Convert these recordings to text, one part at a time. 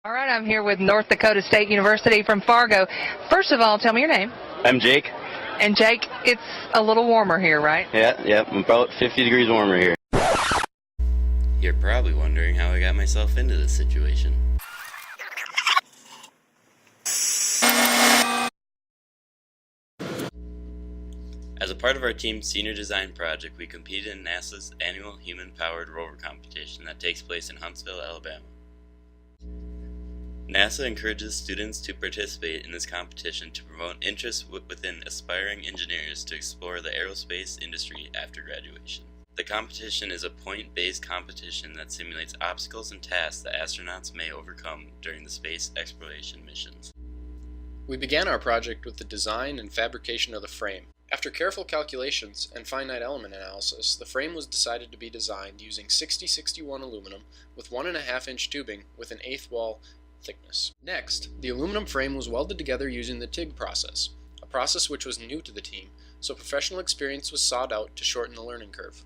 All right, I'm here with North Dakota State University from Fargo. First of all, tell me your name. I'm Jake. And Jake, it's a little warmer here, right? Yeah, about 50 degrees warmer here. You're probably wondering how I got myself into this situation. As a part of our team's senior design project, we competed in NASA's annual human-powered rover competition that takes place in Huntsville, Alabama. NASA encourages students to participate in this competition to promote interest within aspiring engineers to explore the aerospace industry after graduation. The competition is a point-based competition that simulates obstacles and tasks that astronauts may overcome during the space exploration missions. We began our project with the design and fabrication of the frame. After careful calculations and finite element analysis, the frame was decided to be designed using 6061 aluminum with 1.5-inch tubing with an 1/8 wall thickness. Next, the aluminum frame was welded together using the TIG process, a process which was new to the team, so professional experience was sought out to shorten the learning curve.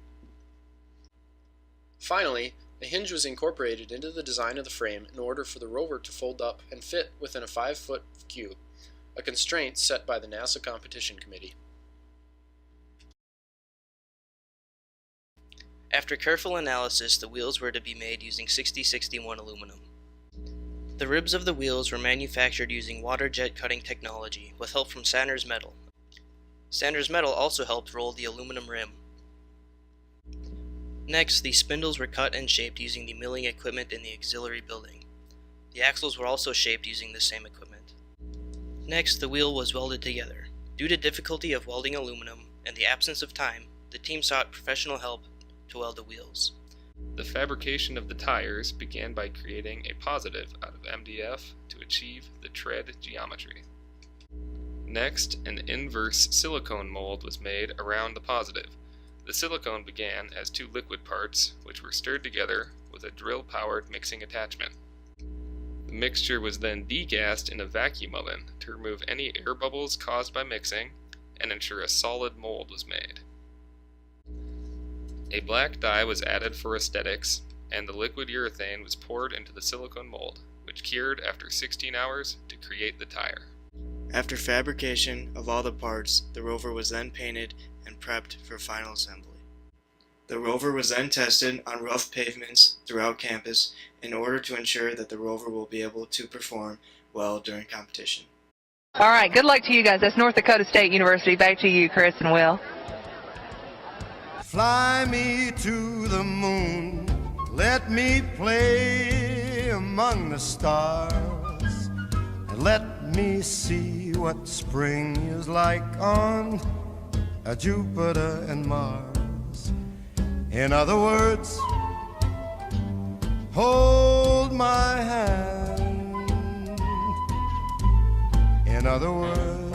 Finally, a hinge was incorporated into the design of the frame in order for the rover to fold up and fit within a 5-foot cube, a constraint set by the NASA Competition Committee. After careful analysis, the wheels were to be made using 6061 aluminum. The ribs of the wheels were manufactured using water jet cutting technology with help from Sanders Metal. Sanders Metal also helped roll the aluminum rim. Next, the spindles were cut and shaped using the milling equipment in the auxiliary building. The axles were also shaped using the same equipment. Next, the wheel was welded together. Due to difficulty of welding aluminum and the absence of time, the team sought professional help to weld the wheels. The fabrication of the tires began by creating a positive out of MDF to achieve the tread geometry. Next, an inverse silicone mold was made around the positive. The silicone began as 2 liquid parts, which were stirred together with a drill-powered mixing attachment. The mixture was then degassed in a vacuum oven to remove any air bubbles caused by mixing and ensure a solid mold was made. A black dye was added for aesthetics, and the liquid urethane was poured into the silicone mold, which cured after 16 hours to create the tire. After fabrication of all the parts, the rover was then painted and prepped for final assembly. The rover was then tested on rough pavements throughout campus in order to ensure that the rover will be able to perform well during competition. All right, good luck to you guys. That's North Dakota State University. Back to you, Chris and Will. Fly me to the moon, let me play among the stars, and let me see what spring is like on Jupiter and Mars. In other words, hold my hand. In other words,